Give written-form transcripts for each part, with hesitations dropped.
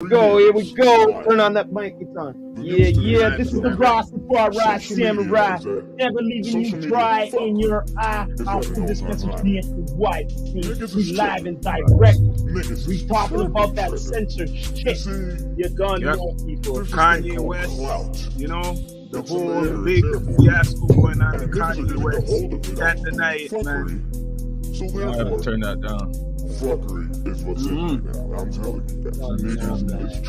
Here we go. Turn on that mic. It's on. Yeah. This is the Rastafari Samurai. Never leaving you dry in your eye. I'll send this message me and your wife. See, we live and direct. We talking about that censor shit. You're gonna know, people. Kanye West, you know, the whole big fiasco going on in Kanye West. That tonight, man. I have to turn that down.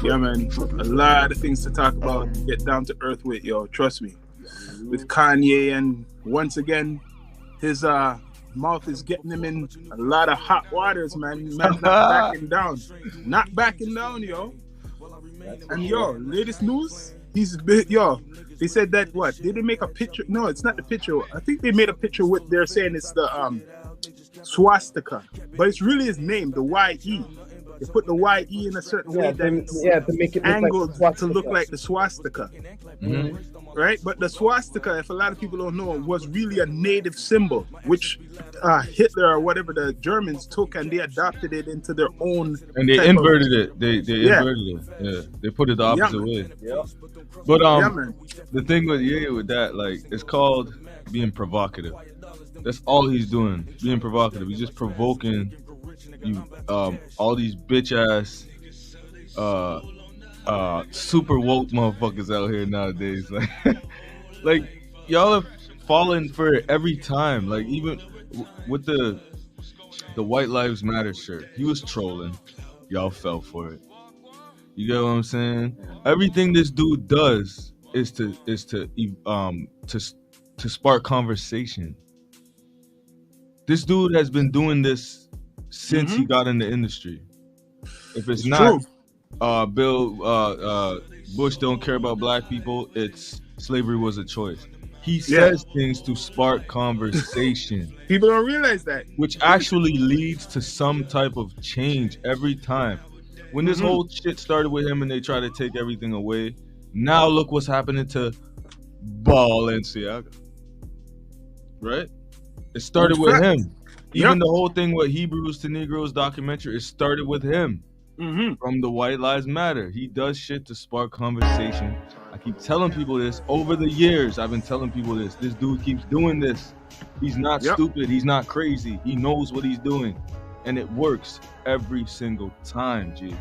Yeah, man. A lot of things to talk about. Get down to earth with, yo. Trust me. With Kanye, and once again, his mouth is getting him in a lot of hot waters, man. Man, not backing down. Not backing down, yo. And yo, latest news, they said that what? Did they make a picture? No, it's not the picture. I think they made a picture with, they're saying it's the swastika, but it's really his name, the Y-E. They put the Y-E in a certain way to make it angled to look like the swastika. Right? But the swastika, if a lot of people don't know, was really a native symbol, which Hitler or whatever the Germans took and they adopted it into their own. And they inverted it. They inverted it. Yeah. They put it the opposite way. Yeah. But the thing with that, like, it's called being provocative. That's all he's doing, being provocative. He's just provoking you, all these bitch ass, super woke motherfuckers out here nowadays. Like y'all have fallen for it every time. Like even with the White Lives Matter shirt, he was trolling. Y'all fell for it. You get what I'm saying? Everything this dude does is to spark conversation. This dude has been doing this since he got in the industry. If it's not Bush don't care about black people, it's slavery was a choice. He says things to spark conversation. People don't realize that. Which actually leads to some type of change every time. When this whole shit started with him and they try to take everything away, now look what's happening to Balenciaga. Right? It started with him. Even the whole thing with Hebrews to Negroes documentary, it started with him. From the White Lives Matter. He does shit to spark conversation. I keep telling people this. Over the years, I've been telling people this. This dude keeps doing this. He's not stupid. He's not crazy. He knows what he's doing. And it works every single time, G.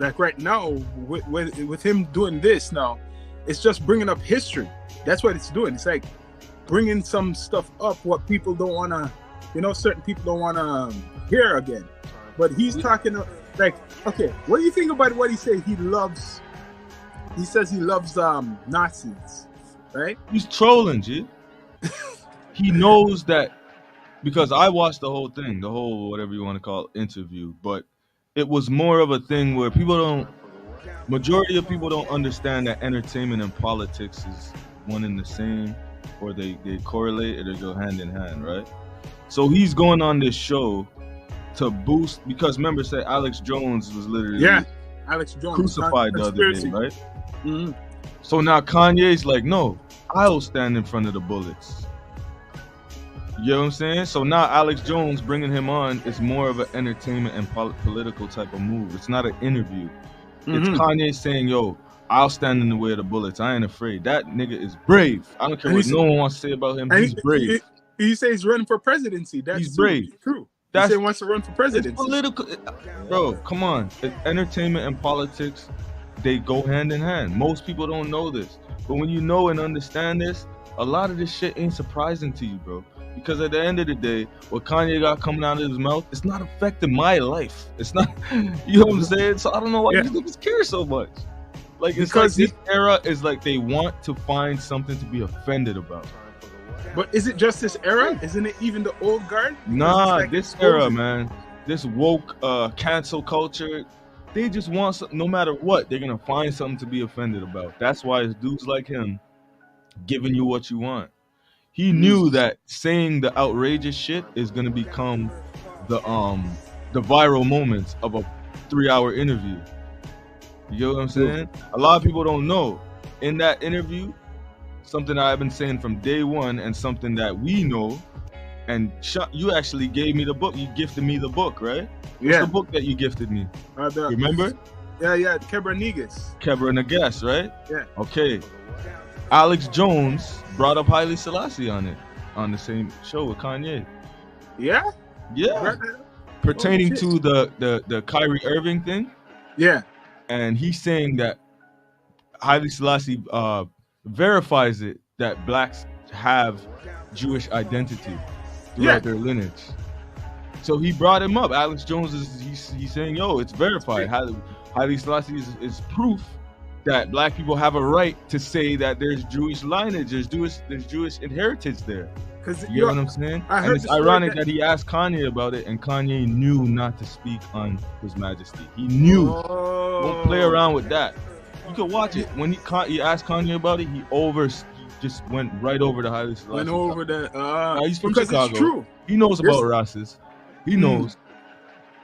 Like right now, with him doing this now, it's just bringing up history. That's what it's doing. It's like bringing some stuff up what people don't want to, certain people don't want to hear again. But he's talking like, okay, what do you think about what he said? He says he loves Nazis, right? He's trolling, G. He knows that, because I watched the whole thing, the whole whatever you want to call it, interview, but it was more of a thing where majority of people don't understand that entertainment and politics is one and the same, or they correlate or they go hand in hand, right? So he's going on this show to boost, because remember, say Alex Jones was literally Alex Jones crucified the other day, right? So now Kanye's like, no, I'll stand in front of the bullets. You know what I'm saying? So now Alex Jones bringing him on is more of an entertainment and political type of move. It's not an interview. It's Kanye saying, yo, I'll stand in the way of the bullets. I ain't afraid. That nigga is brave. I don't care what no one wants to say about him. He's brave. He says he's running for presidency. He's brave. True. He said he wants to run for presidency. It's political. Bro, come on. Entertainment and politics, they go hand in hand. Most people don't know this. But when you know and understand this, a lot of this shit ain't surprising to you, bro. Because at the end of the day, what Kanye got coming out of his mouth, it's not affecting my life. It's not, you know what I'm saying? So I don't know why these niggas care so much. Like, it's because like this era is like they want to find something to be offended about. But is it just this era? Isn't it even the old guard? Nah, like this era, man. This woke cancel culture, they just want something. No matter what, they're gonna find something to be offended about. That's why it's dudes like him giving you what you want. He knew that saying the outrageous shit is gonna become the viral moments of a 3-hour interview. You know what I'm saying? A lot of people don't know. In that interview, something I've been saying from day one, and something that we know, and you actually gave me the book. You gifted me the book, right? What's the book that you gifted me? Remember? Yeah, Kebra Negus. Kebra Nagas, right? Yeah. Okay. Alex Jones brought up Haile Selassie on the same show with Kanye. Yeah? Yeah. Pertaining to the Kyrie Irving thing. Yeah. And he's saying that Haile Selassie verifies it that blacks have Jewish identity throughout their lineage. So he brought him up. Alex Jones he's saying, yo, it's verified. Haile Selassie is proof that black people have a right to say that there's Jewish lineage, there's Jewish inheritance there. You know what I'm saying? And it's ironic that he asked Kanye about it, and Kanye knew not to speak on His Majesty. He knew. Don't play around with that. You can watch it. When he asked Kanye about it, he just went right over to Haile Selassie. Went over that. He's from because Chicago. It's true. He knows about races. He knows.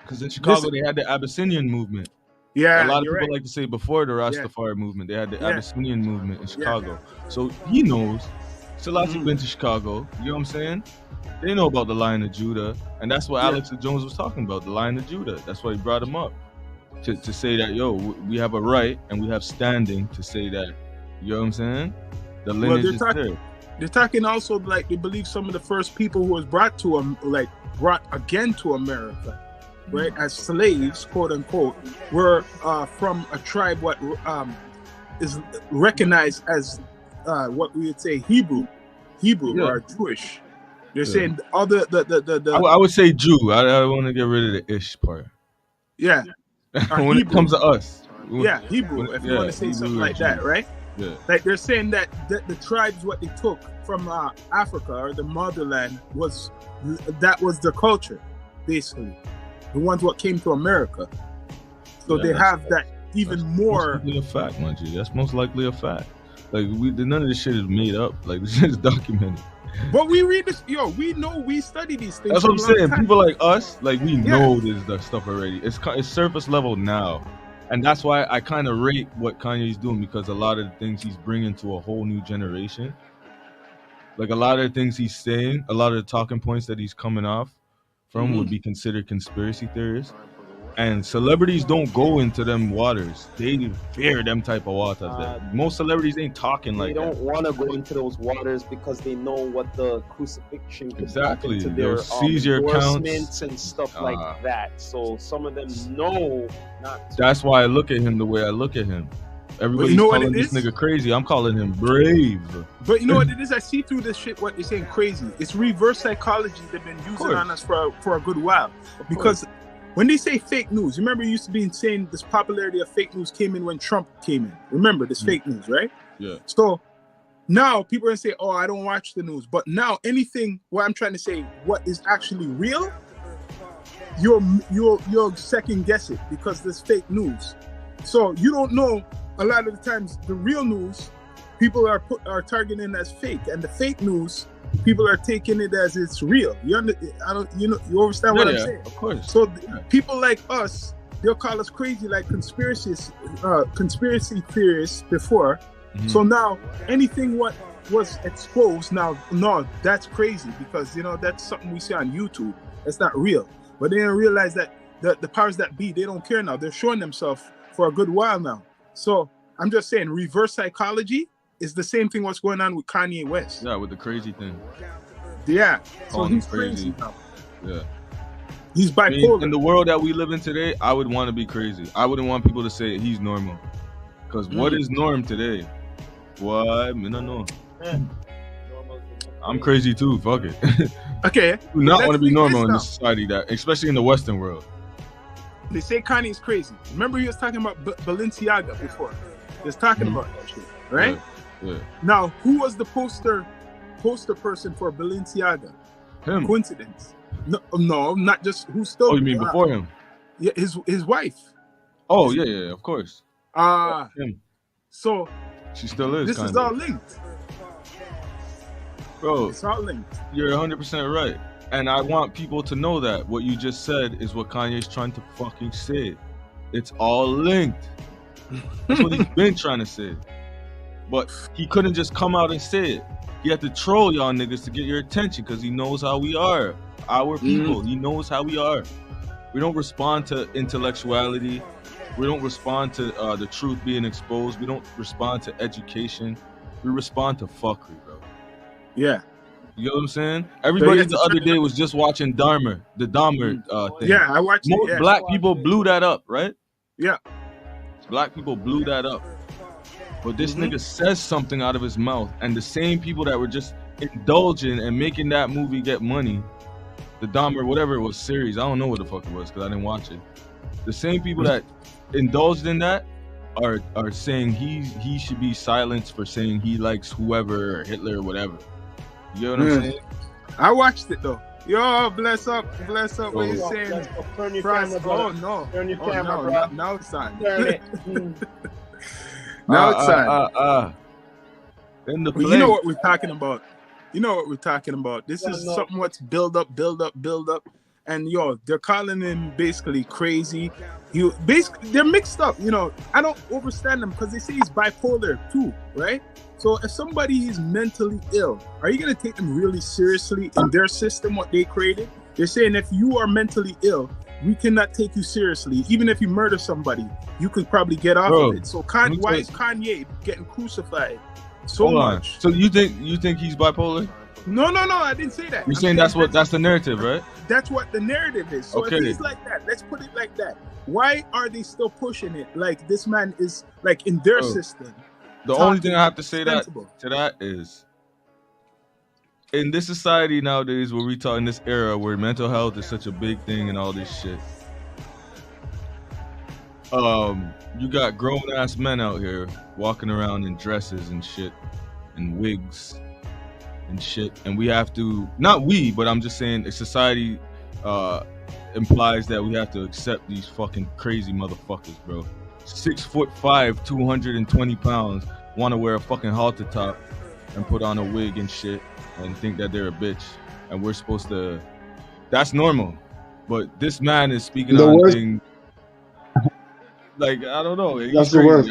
Because in Chicago, they had the Abyssinian movement. Yeah, a lot of people like to say before the Rastafari movement, they had the Abyssinian movement in Chicago. So he knows. Selassie been to Chicago. You know what I'm saying? They know about the Lion of Judah, and that's what Alex Jones was talking about, the Lion of Judah. That's why he brought him up to say that, yo, we have a right and we have standing to say that. You know what I'm saying? The lineage is there. They're talking also like they believe some of the first people who was brought again to America, right, as slaves, quote unquote, were from a tribe what is recognized as what we would say Hebrew or Jewish. They're saying other I would say Jew. I want to get rid of the ish part. Yeah. When it comes to us. Hebrew. If you want to say something like that, right? Yeah. Like they're saying that the tribes what they took from Africa or the motherland was the culture, basically. The ones what came to America. So they have that even more. That's most likely a fact, my G. That's most likely a fact. Like none of this shit is made up. Like this shit is documented. But we read this, we know, we study these things. That's what I'm saying. People like us, like we know this stuff already. It's surface level now, and that's why I kind of rate what Kanye's doing, because a lot of the things he's bringing to a whole new generation, like a lot of the things he's saying, a lot of the talking points that he's coming off from would be considered conspiracy theories. And celebrities don't go into them waters. They fear them type of waters. Most celebrities ain't talking like that. They don't want to go into those waters because they know what the crucifixion could exactly. to their seize your endorsements and stuff like that. So some of them know not to. That's why I look at him the way I look at him. Everybody's calling this nigga crazy. I'm calling him brave. But you know what it is? I see through this shit what they're saying crazy. It's reverse psychology they've been using on us for a good while. Because when they say fake news, remember you used to be saying this popularity of fake news came in when Trump came in. Remember this fake news, right? Yeah. So now people are gonna say, oh, I don't watch the news. But now anything, what I'm trying to say, what is actually real, you'll second guess it because there's fake news. So you don't know a lot of the times the real news people are targeting as fake, and the fake news people are taking it as it's real. You understand what I'm saying? Of course. So people like us, they'll call us crazy, like conspiracy theorists before. So now anything what was exposed now, no, that's crazy because that's something we see on YouTube. It's not real. But they didn't realize that the powers that be, they don't care now. They're showing themselves for a good while now. So I'm just saying, reverse psychology is the same thing what's going on with Kanye West. Yeah, with the crazy thing. Yeah. So he's crazy now. Yeah. He's bipolar. In the world that we live in today, I would want to be crazy. I wouldn't want people to say he's normal. Because what is norm today? What? I don't know. I'm crazy too. Fuck it. Okay. Do not want to be normal in this society, especially in the Western world. They say Kanye's crazy. Remember he was talking about Balenciaga before. He was talking about that shit, right? Yeah. Now, who was the poster person for Balenciaga? Him. Coincidence? No, not just who still. Oh, you mean before him? Yeah, his wife. Oh yeah, of course. Him. So she still is. This is all linked, bro. It's all linked. You're 100% right. And I want people to know that what you just said is what Kanye's trying to fucking say. It's all linked. That's what he's been trying to say. But he couldn't just come out and say it. He had to troll y'all niggas to get your attention because he knows how we are. Our people. He knows how we are. We don't respond to intellectuality. We don't respond to the truth being exposed. We don't respond to education. We respond to fuckery, bro. Yeah. You know what I'm saying? Everybody the other day was just watching the Dahmer thing. Yeah, I watched it. Most Yeah. black people blew that up, right? Yeah. Black people blew that up. But this nigga says something out of his mouth, and the same people that were just indulging and making that movie get money, the Dahmer, whatever it was, series, I don't know what the fuck it was because I didn't watch it. The same people that indulged in that are saying he should be silenced for saying he likes whoever or Hitler or whatever. You know what I'm saying? I watched it though. Yo, bless up. What you saying? Turn your camera, brother. No. Turn your camera, bro. Now it's on. Turn it. Now it's on. In the Well, you know what we're talking about. This is something what's build up. And yo, they're calling him basically crazy. They're mixed up. You know, I don't understand them because they say he's bipolar too, right? So if somebody is mentally ill, are you gonna take them really seriously in their system? What they created? They're saying if you are mentally ill, we cannot take you seriously. Even if you murder somebody, you could probably get off of it. So why is Kanye getting crucified so much? So you think he's bipolar? No, I didn't say that. You're saying that's the narrative, right? That's what the narrative is. So if he's like that, let's put it like that. Why are they still pushing it? Like this man is like in their system. The only thing I have to say to that is, in this society nowadays where we talk in this era where mental health is such a big thing and all this shit, you got grown ass men out here walking around in dresses and shit and wigs and shit, and we have to, not we, but I'm just saying society implies that we have to accept these fucking crazy motherfuckers, bro. 6'5", 220 pounds, want to wear a fucking halter top and put on a wig and shit and think that they're a bitch, and we're supposed to, that's normal. But this man is speaking on things like, I don't know, that's the worst.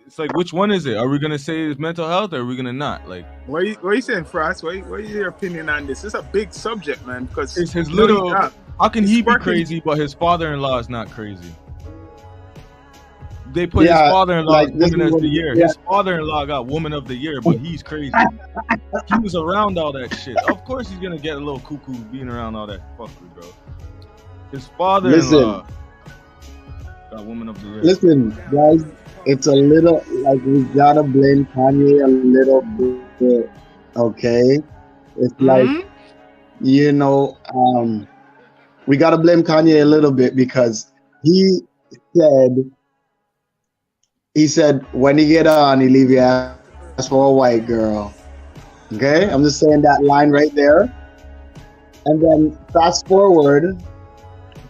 It's like, which one is it? Are we gonna say it's mental health, or are we gonna not? Like, what are you saying, Frost? What is your opinion on this? It's a big subject, man. Because it's his little. How can he be crazy, but his father-in-law is not crazy? They put his father-in-law like woman of the year. His father-in-law got woman of the year, but he's crazy. He was around all that shit. Of course, he's gonna get a little cuckoo being around all that fuckery, bro. His father-in-law got woman of the year. Listen, guys. It's a little like we gotta blame Kanye a little bit, okay? It's like, you know, we gotta blame Kanye a little bit because he said when he get on, he leave your ass for a white girl. Okay, I'm just saying that line right there, and then fast forward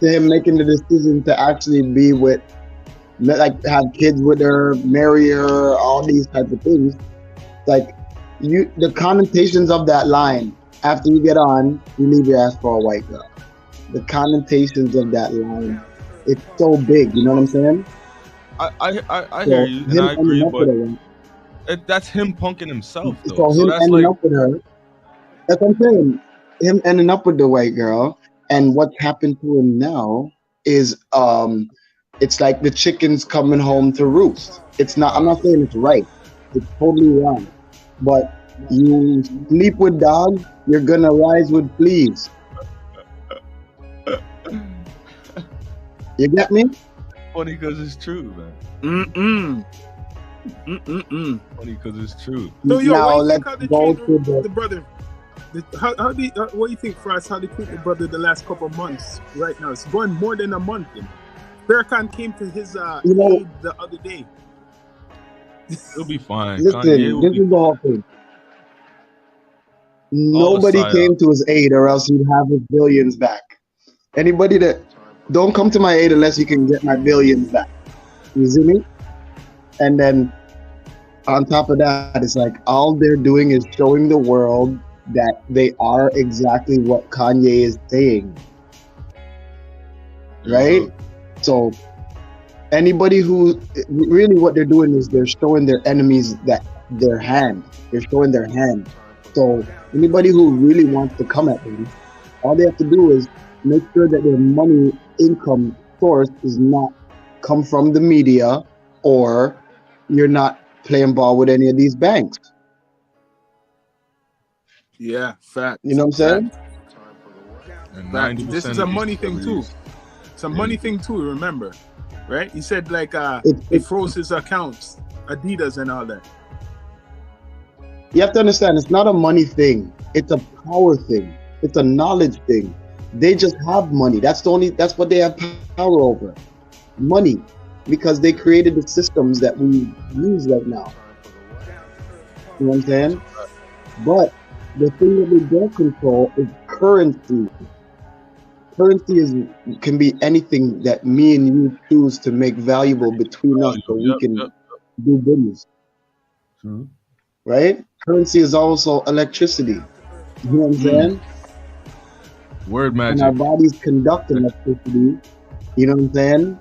to him making the decision to actually be with. Like have kids with her, marry her, all these types of things. Like the connotations of that line, after you get on, you leave your ass for a white girl. The connotations of that line, it's so big, you know what I'm saying? I hear you, and I agree, but that's him punking himself, though. So him ending up with her, that's what I'm saying. Him ending up with the white girl, and what's happened to him now is it's like the chickens coming home to roost. It's not, I'm not saying it's right. It's totally wrong. But you sleep with dogs, you're gonna rise with fleas. You get me? Funny because it's true, man. Funny because it's true. So yo, now let's go to the brother. What do you think, Frost? How they treat the brother the last couple of months? Right now, it's going more than a month. Farrakhan came to his aid the other day. He'll be fine. Listen, this is the whole thing. Nobody came to his aid, or else he'd have his billions back. Anybody that don't come to my aid unless you can get my billions back. You see me? And then on top of that, it's like all they're doing is showing the world that they are exactly what Kanye is saying. Right? So anybody who really what they're doing is they're showing their enemies that their hand. They're showing their hand. So anybody who really wants to come at them, all they have to do is make sure that their money income source is not come from the media, or you're not playing ball with any of these banks. Yeah, fact. You know what I'm saying? Fact. And Fact. 90% This is of a these money thing too. celebrities, It's a money thing too. Remember, right? He said like It, he it, froze his accounts, Adidas and all that. you have to understand, it's not a money thing. It's a power thing. It's a knowledge thing. They just have money. That's what they have power over. Money. Because they created the systems that we use right now. You know what I'm saying? But the thing that they don't control is currency. Currency can be anything that me and you choose to make valuable between us, so we can do business. True. Right? Currency is also electricity. You know what I'm saying? Word And our magic. bodies conduct electricity. You know what I'm saying?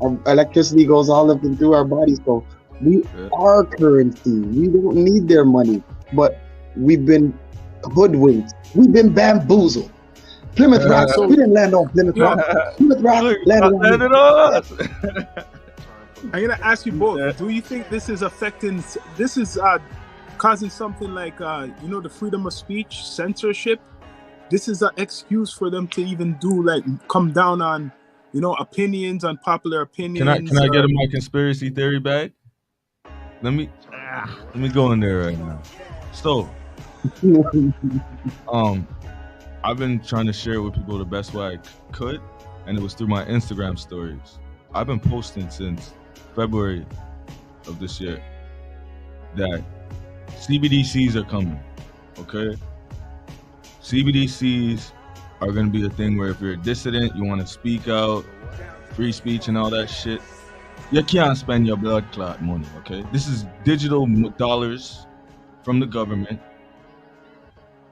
Our electricity goes all up and through our bodies. So we are currency. We don't need their money. But we've been hoodwinked. We've been bamboozled. Plymouth Rock, we didn't land on Plymouth Rock. Plymouth Rock landed on us. I'm gonna ask you both. Do you think this is affecting? This is causing something like the freedom of speech, censorship. This is an excuse for them to even come down on opinions, on popular opinions. Can I get my conspiracy theory back? Let me go in there right now. So, I've been trying to share it with people the best way I could, and it was through my Instagram stories. I've been posting since February of this year that CBDCs are coming, okay? CBDCs are going to be a thing where if you're a dissident, you want to speak out, free speech and all that shit, you can't spend your blood clot money, okay? This is digital dollars from the government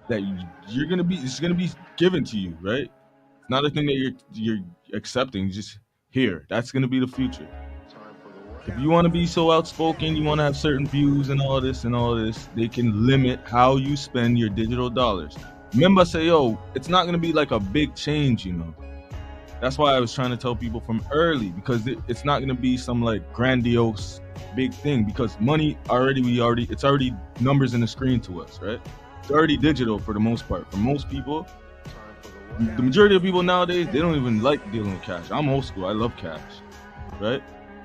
that it's going to be given to you, right? It's not a thing that you're accepting, just here. That's going to be the future. If you want to be so outspoken, you want to have certain views and all this, they can limit how you spend your digital dollars. Remember, I say, it's not going to be like a big change, That's why I was trying to tell people from early, because it's not going to be some like grandiose big thing, because money it's already numbers in the screen to us, right? It's already digital for the most part. For most people, the majority of people nowadays, they don't even like dealing with cash. I'm old school. I love cash, right?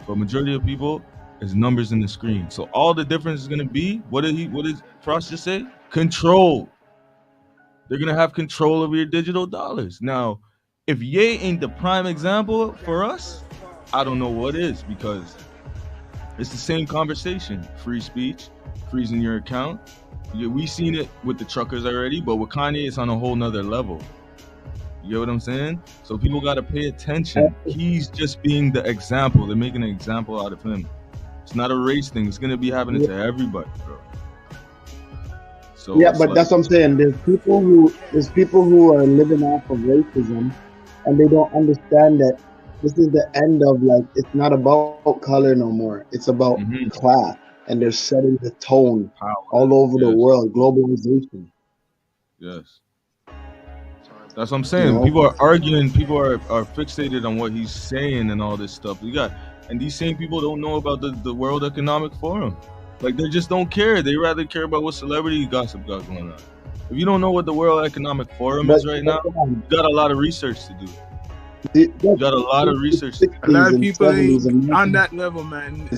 But majority of people is numbers in the screen. So all the difference is going to be, what did Frost just say? Control. They're going to have control over your digital dollars. Now, if Ye ain't the prime example for us, I don't know what is, because it's the same conversation. Free speech, freezing your account. Yeah, we seen it with the truckers already, but with Kanye, it's on a whole nother level. You get what I'm saying? So people got to pay attention. He's just being the example. They're making an example out of him. It's not a race thing. It's going to be happening to everybody, bro. So yeah, but that's what I'm saying. There's people who are living off of racism, and they don't understand that this is the end of, it's not about color no more. It's about class, and they're setting the tone all over the world. Globalization. Yes. That's what I'm saying. People are arguing. People are fixated on what he's saying and all this stuff. And these same people don't know about the World Economic Forum. Like, they just don't care. They rather care about what celebrity gossip got going on. If you don't know what the World Economic Forum is right now, you got a lot of research to do. You got a lot of research. A lot of people ain't on that level, man.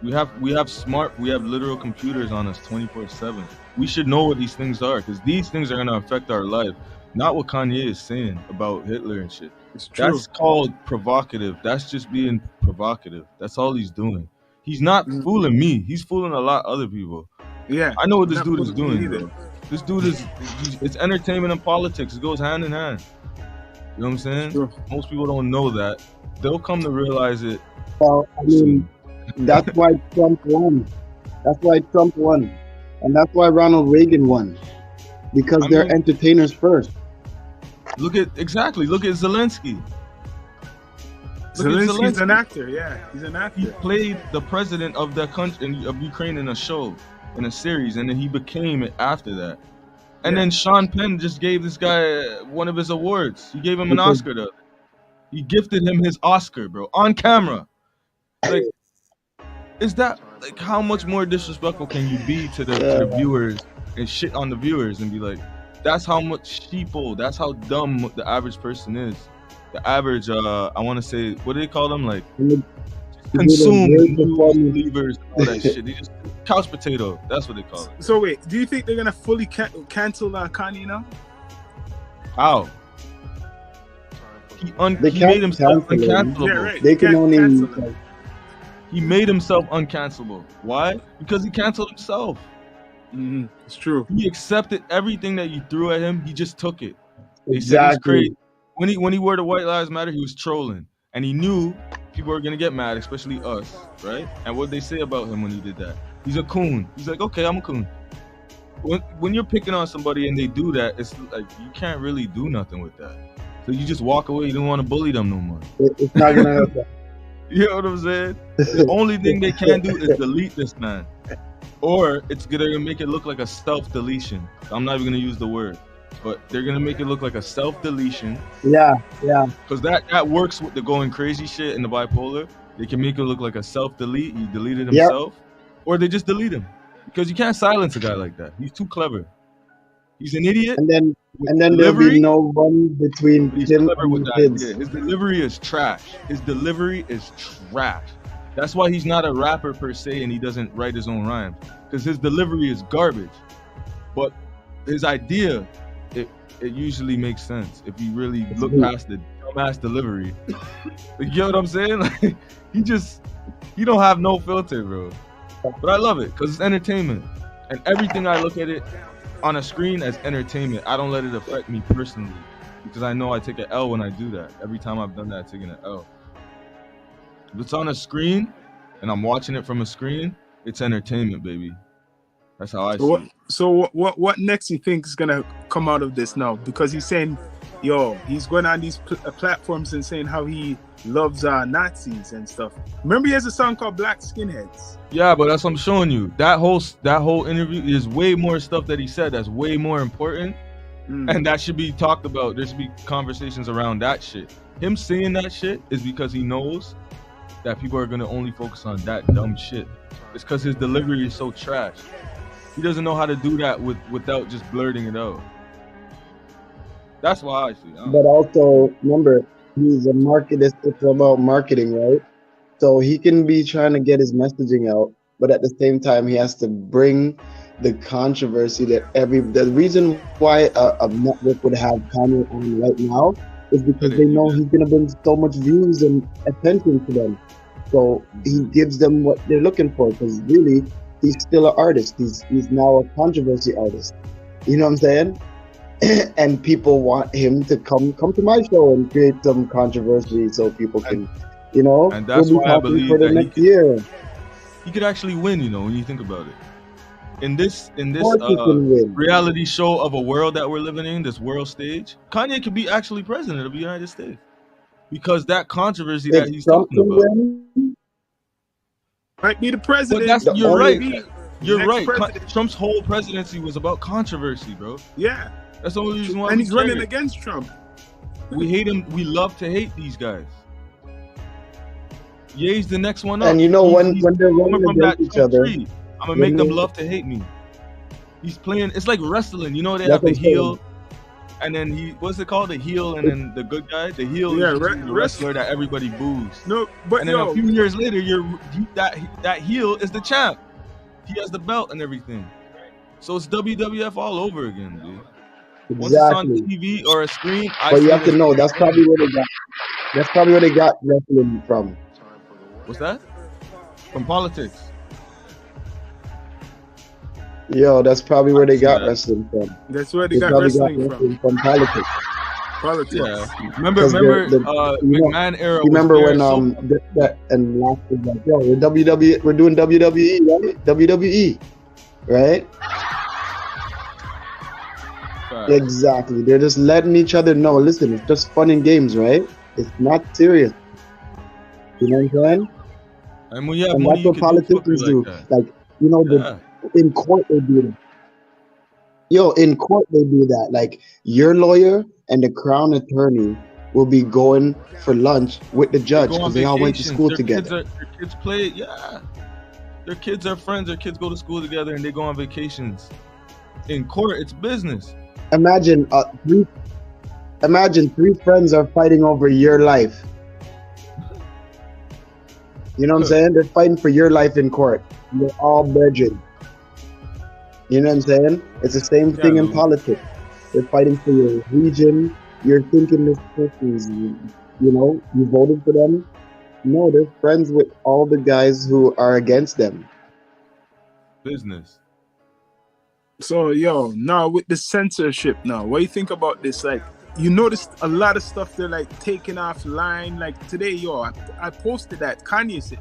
We have literal computers on us 24/7. We should know what these things are, because these things are going to affect our life. Not what Kanye is saying about Hitler and shit. That's called provocative. That's just being provocative. That's all he's doing. He's not fooling me. He's fooling a lot of other people. Yeah. I know what this dude is doing, bro. This dude it's entertainment and politics. It goes hand in hand. You know what I'm saying? Sure. Most people don't know that. They'll come to realize it. Well, I mean, that's why Trump won. And that's why Ronald Reagan won. Because they're entertainers first. Look at Zelensky. Zelensky's an actor, yeah. He's an actor. He played the president of the country of Ukraine in a show, in a series, and then he became it after that. And then Sean Penn just gave this guy one of his awards. He gave him an Oscar though. He gifted him his Oscar, bro, on camera. Like, is that like how much more disrespectful can you be to the viewers and shit on the viewers and be like, that's how much sheeple, that's how dumb the average person is. The average, I want to say, what do they call them? Like, consume believers, all that shit. They just couch potato. That's what they call it. So wait, do you think they're gonna fully cancel Kanye now? How? He made himself uncancelable. Yeah, right. They can only cancel him. He made himself uncancelable. Why? Because he canceled himself. It's true. He accepted everything that you threw at him. He just took it. They said Exactly. he's crazy. When he wore the White Lives Matter, he was trolling, and he knew people were gonna get mad, especially us, right? And what they say about him when he did that? He's a coon. He's like, okay, I'm a coon. When you're picking on somebody and they do that, it's like you can't really do nothing with that. So you just walk away. You don't want to bully them no more. It's not gonna happen. You know what I'm saying? The only thing they can do is delete this man, or it's gonna make it look like a self-deletion. I'm not even gonna use the word, but they're gonna make it look like a self-deletion. Yeah. Because that works with the going crazy shit and the bipolar. They can make it look like a self-delete. He deleted himself, or they just delete him because you can't silence a guy like that. He's too clever. He's an idiot. And then there'll be no one between him and the kids. His delivery is trash. His delivery is trash. That's why he's not a rapper per se, and he doesn't write his own rhymes because his delivery is garbage. But his idea, it usually makes sense if you really look past the dumbass delivery. Like, you know what I'm saying? Like, he don't have no filter, bro. But I love it because it's entertainment, and everything I look at it on a screen as entertainment. I don't let it affect me personally because I know I take an L when I do that. Every time I've done that, I've taken an L. If it's on a screen and I'm watching it from a screen, it's entertainment, baby. That's how I see it. So what next you think is gonna come out of this now? Because he's saying, he's going on these platforms and saying how he loves Nazis and stuff. Remember, he has a song called Black Skinheads. Yeah, but that's what I'm showing you. That whole interview is way more stuff that he said that's way more important, and that should be talked about. There should be conversations around that shit. Him saying that shit is because he knows that people are gonna only focus on that dumb shit. It's because his delivery is so trash. He doesn't know how to do that without just blurting it out. That's why I see it. But also, remember, he's a marketer. It's about marketing, right? So he can be trying to get his messaging out, but at the same time, he has to bring the controversy that the reason why a network would have Kanye on right now is because they know he's going to bring so much views and attention to them. So he gives them what they're looking for, because really, he's still an artist. He's now a controversy artist. You know what I'm saying? And people want him to come to my show and create some controversy so people can, and that's why I believe for the next year. He could actually win, when you think about it. In this win. reality show of a world that we're living in, this world stage, Kanye could be actually president of the United States because that controversy that he's talking about. Might be the president. But you're right. You're right. Trump's whole presidency was about controversy, bro. Yeah. That's the only reason why. And he's running against Trump. We hate him. We love to hate these guys. Ye's the next one up. And when they're running against each other, I'm gonna make them love to hate me. He's playing. It's like wrestling. They have the heel, and then what's it called? The heel, and then the good guy. The heel is the wrestler that everybody boos. No, but and then a few years later, that heel is the champ. He has the belt and everything. So it's WWF all over again, dude. Exactly. Once it's on TV or a screen, but you have to know that's probably where they got. That's probably where they got wrestling from. What's that? From politics. Yo, that's probably where they got wrestling from. That's where they got wrestling from politics. Politics. Yeah. Remember McMahon era. Remember when that and last was like, yo, we're doing WWE, right? WWE, right? Exactly. They're just letting each other know. Listen, it's just fun and games, right? It's not serious. You know what I'm saying? And that's what politicians do. In court they do that. In court they do that. Like your lawyer and the crown attorney will be going for lunch with the They judge go on because they all went to vacations. school Their together. kids play. Yeah, their kids are friends. Their kids go to school together and they go on vacations. In court, it's business. Imagine three friends are fighting over your life. You know what I'm saying? They're fighting for your life in court. They're all brethren. You know what I'm saying? It's the same thing in politics. They're fighting for your region. You're thinking this person's, you voted for them. No, they're friends with all the guys who are against them. Business. So yo, now with the censorship now, what do you think about this? Like, you noticed a lot of stuff they're like taking offline. Like today, yo, I posted that Kanye said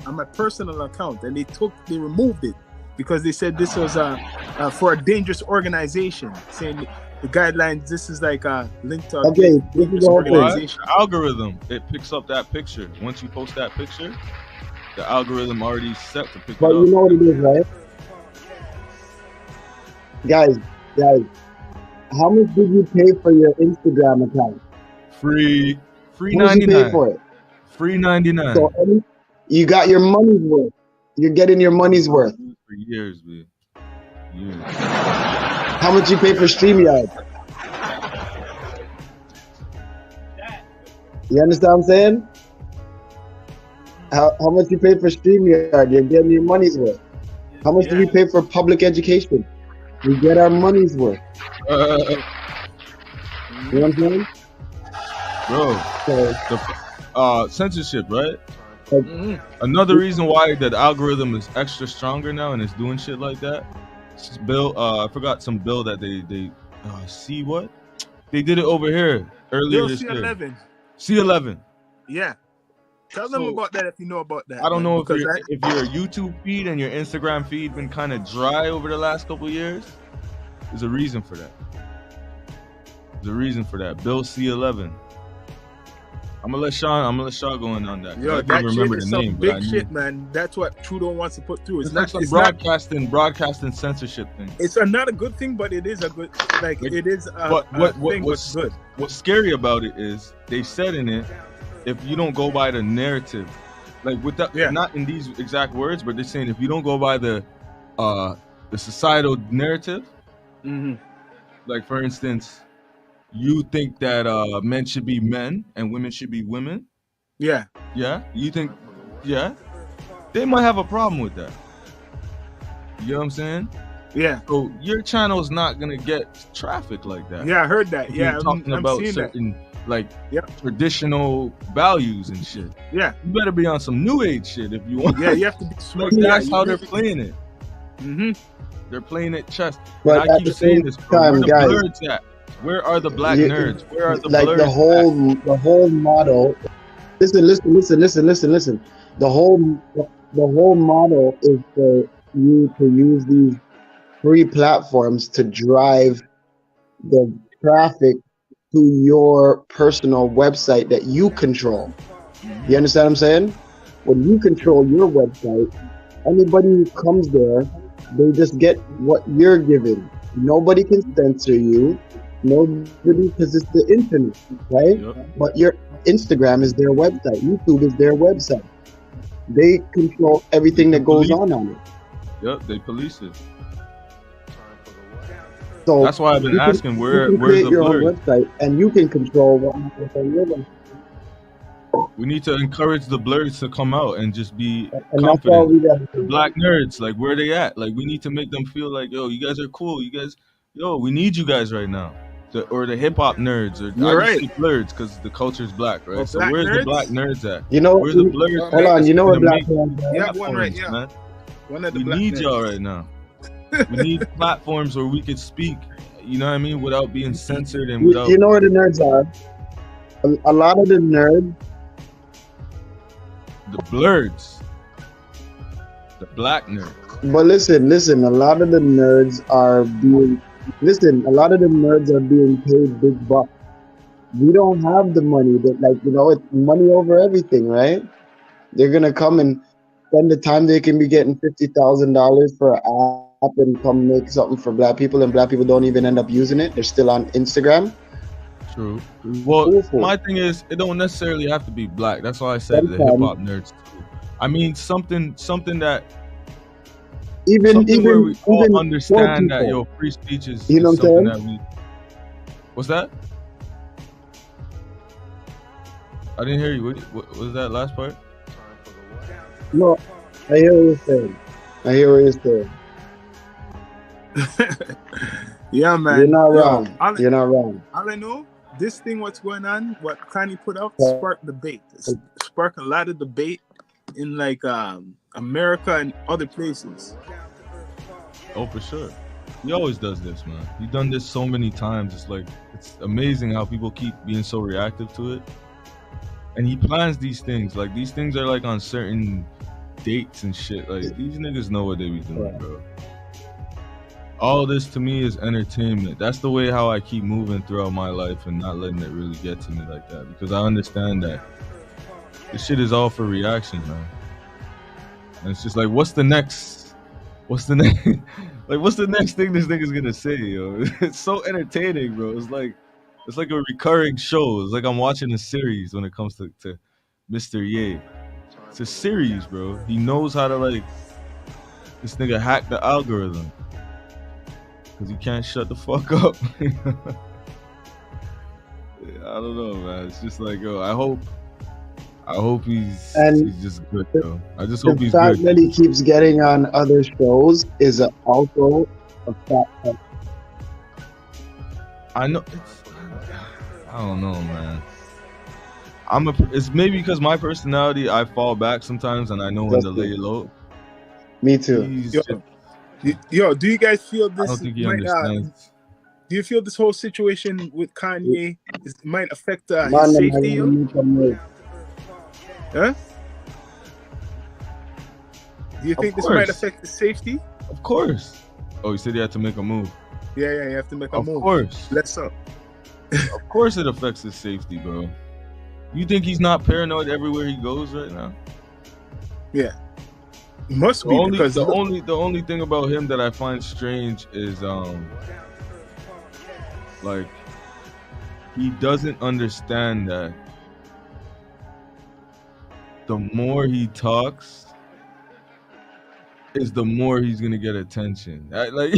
on my personal account, and they removed it because they said this was for a dangerous organization, saying the guidelines. This is like a link to a dangerous organization. Algorithm, it picks up that picture. Once you post that picture, the algorithm already set to pick it up. But you know what it is, right? Guys, how much did you pay for your Instagram account? Free How much did you pay for it? Free 99. So you got your money's worth. You're getting your money's worth. For years, man. Years. How much you pay for StreamYard? You understand what I'm saying? How much you pay for StreamYard? You're getting your money's worth. How much do we pay for public education? We get our money's worth. You know what I'm saying? Bro, So, censorship, right? Another reason why that algorithm is extra stronger now and it's doing shit like that. Bill, I forgot some bill that they see what? They did it over here earlier Bill this year. C11. C11. Yeah. Tell them about that if you know about that. I don't know if your YouTube feed and your Instagram feed been kind of dry over the last couple of years. There's a reason for that. Bill C11. I'm gonna let Sean go in on that. Yo, I that can't remember shit is the name, some big shit, man. That's what Trudeau wants to put through. It's like some broadcasting censorship thing. It's not a good thing, but it is a good it is a thing what's good. What's scary about it is they said in it, if you don't go by the narrative, like with that, not in these exact words, but they're saying if you don't go by the societal narrative, like for instance, you think that men should be men and women should be women. Yeah. You think, they might have a problem with that. You know what I'm saying? Yeah. So your channel's not gonna get traffic like that. Yeah, I heard that. You're talking about certain traditional values and shit. Yeah. You better be on some new age shit if you want. Yeah, you have to be smart. That's how they're playing it. They're playing it chess. But and I keep saying this, time, where the guys, blurs at? Where are the black nerds? Where are the like blurs the whole model? Listen. The whole model is for you to use these free platforms to drive the traffic to your personal website that you control. You understand what I'm saying? When you control your website, anybody who comes there, they just get what you're giving. Nobody can censor you. Nobody, because it's the internet, right? But your Instagram is their website. YouTube is their website. They control everything that goes on it. Yep, they police it. So that's why I've been asking where's the your blur? own website, and you can control what happens on your website. We need to encourage the blurs to come out and just be and confident. that's all we got to do. Black nerds, like where they at? Like we need to make them feel like, yo, you guys are cool. You guys, we need you guys right now. Or the hip hop nerds, or blurs, because the culture's black, right? So where's the black nerds at? You know, where's the blurs? Hold on, you know what black nerds are? Yeah, one right, yeah. Man. One of the we need y'all right now. We need platforms where we could speak, you know what I mean, without being censored and without. You know where the nerds are? A lot of the nerds. The blurs. The black nerds. But listen, a lot of the nerds are being. Listen, a lot of the nerds are being paid big bucks. We don't have the money that, it's money over everything, right? They're gonna come and spend the time they can be getting $50,000 for an app and come make something for black people, and black people don't even end up using it. They're still on Instagram. True. Well, Awful. my thing is, it don't necessarily have to be black. That's why I said the hip hop nerds too. I mean, something that Even something where we all even poor understand that people. free speech is You know what I'm something saying? that we. What's that? I didn't hear you. What was that last part? No, I hear what you're saying. I hear what you're saying. Yeah, man. You're not Yo, wrong. You're not wrong. all I know, this thing, what's going on, what Kanye put out, sparked debate. Sparked a lot of debate in like America and other places. Oh, for sure. He always does this, man. He's done this so many times. It's like, it's amazing how people keep being so reactive to it. And he plans these things. Like, these things are like on certain dates and shit. Like, these niggas know what they be doing, bro. All this to me is entertainment. That's the way how I keep moving throughout my life and not letting it really get to me like that. Because I understand that this shit is all for reaction, man. And it's just like, what's the next like, what's the next thing this nigga's gonna say, yo? It's so entertaining, bro. It's like a recurring show. It's like I'm watching a series when it comes to Mr. Ye. It's a series, bro. He knows how to, like, this nigga hack the algorithm. Because he can't shut the fuck up. I don't know, man. It's just like, yo, I hope he's just good, though. I just hope he's good. The fact that he keeps getting on other shows is also a fact. I know. I don't know, man. It's maybe because my personality, I fall back sometimes, and I know when to lay low. Me too. Yo, do you guys feel this? I don't think he understands. Do you feel this whole situation with Kanye might affect his safety? Yo? Huh? Do you think this might affect his safety? Of course. Oh, you said he had to make a move. Yeah, you have to make a move. Of course. Let's up. Of course it affects his safety, bro. You think he's not paranoid everywhere he goes right now? Yeah. Must be, because the only thing about him that I find strange is like, he doesn't understand that the more he talks is the more he's gonna get attention. Like,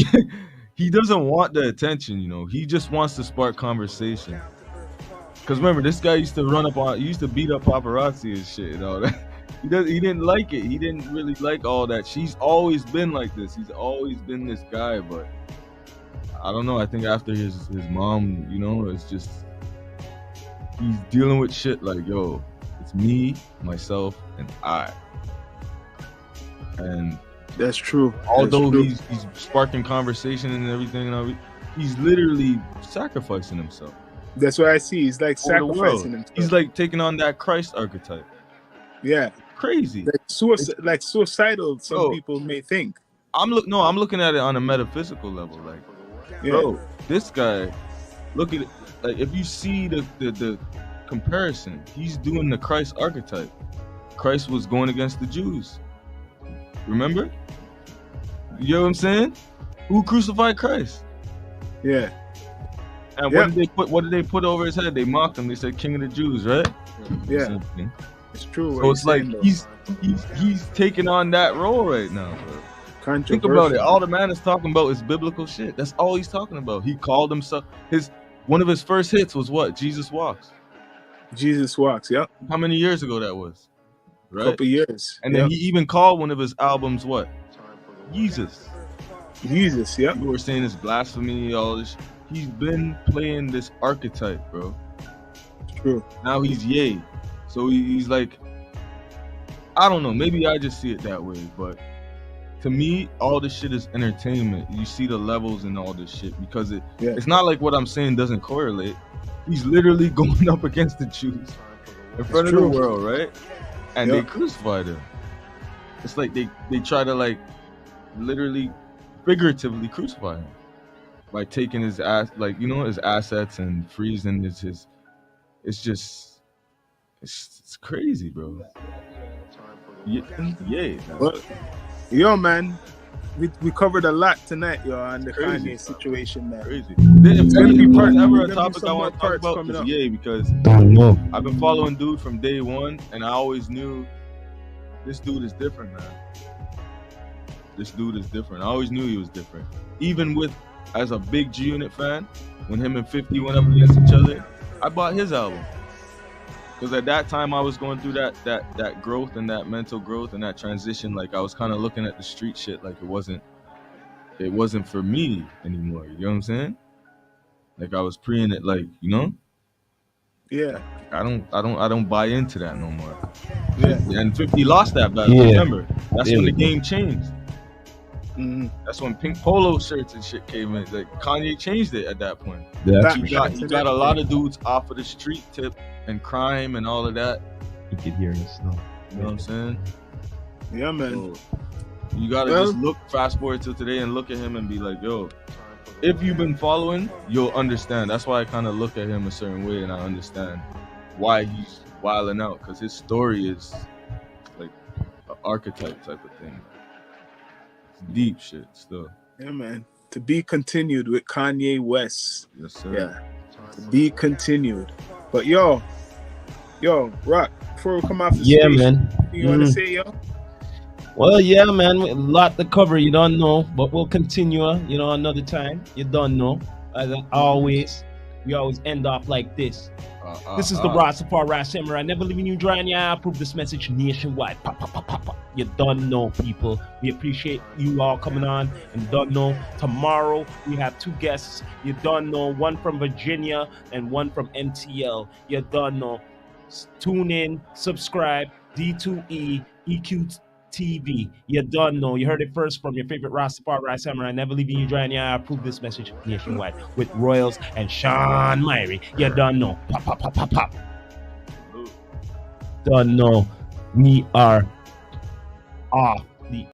he doesn't want the attention, you know. He just wants to spark conversation. Cause remember, this guy used to beat up paparazzi and shit and all that. He didn't like it. He didn't really like all that. She's always been like this. He's always been this guy, but I don't know. I think after his mom, you know, it's just, he's dealing with shit like, yo, it's me, myself, and I. And that's true. Although he's sparking conversation and everything, he's literally sacrificing himself. That's what I see. He's like sacrificing himself. He's like taking on that Christ archetype. Yeah. Crazy. Like suicidal, some people may think. I'm looking at it on a metaphysical level. Like, bro, this guy, look at it. Like, if you see the comparison, he's doing the Christ archetype. Christ was going against the Jews. Remember? You know what I'm saying? Who crucified Christ? Yeah. And what did they put over his head? They mocked him. They said, "King of the Jews," right? Yeah. It's true. So it's like he's taking on that role right now, bro. Think about it. All the man is talking about is biblical shit. That's all he's talking about. He called himself one of his first hits was what? Jesus Walks. Jesus Walks. Yep. How many years ago that was? Right. Couple years. And then he even called one of his albums what? Jesus. Jesus. Yep. People were saying it's blasphemy. All this. He's been playing this archetype, bro. True. Now he's Ye. So he's like, I don't know, maybe I just see it that way, but to me, all this shit is entertainment. You see the levels and all this shit, because it's not like what I'm saying doesn't correlate. He's literally going up against the Jews in front of the world, right? And they crucified him. It's like they try to, like, literally, figuratively crucify him by taking his his assets and freezing his. It's just, it's crazy, bro. Yeah. Well, yo, man, we covered a lot tonight, yo, on the Kanye situation, man. Crazy. If gonna be there's part- ever there's a gonna be topic I some more want to talk parts about, coming it's up. Ye, because Don't know. I've been following dude from day one, and I always knew this dude is different, man. This dude is different. I always knew he was different. Even with, as a big G Unit fan, when him and 50 went up against each other, I bought his album. Because at that time I was going through that growth and that mental growth and that transition. Like I was kind of looking at the street shit like it wasn't for me anymore. You know what I'm saying? Like I was preying it, like, you know? Yeah. I don't buy into that no more. Yeah. And 50 lost that battle. Yeah. Remember, that's when the Yeah. game changed. Mhm. That's when pink polo shirts and shit came in. Like Kanye changed it at that point. That's That- He got a lot of dudes off of the street tip and crime and all of that. you can hear us now. You know what I'm saying? Yeah, man. So you gotta Well- just look fast forward to today and look at him and be like, yo, if you've been following, you'll understand. That's why I kind of look at him a certain way and I understand why he's wilding out, because his story is like an archetype type of thing. It's deep shit still. Yeah, man. To be continued with Kanye West. Yes, sir. Yeah. To be continued. But yo, Rock, before we come off the Yeah, stage, man. you want to say, yo? Well, yeah, man. A lot to cover. You don't know, but we'll continue. Another time. You don't know. As always, we always end off like this. This is the Rastafari Samurai. Never leaving you dry, and I approve this message nationwide. Pop, pop, pop, pop, pop. You don't know, people. We appreciate you all coming on. And don't know, tomorrow we have two guests. You don't know, one from Virginia and one from MTL. You don't know. Tune in, subscribe. D2E EQ TV. You don't know. You heard it first from your favorite Rastafari Samurai. Never leaving you dry, and I approve this message nationwide with Royals and Sean Myrie. You don't know. Pop, pop, pop, pop, pop. Don't know. We are off.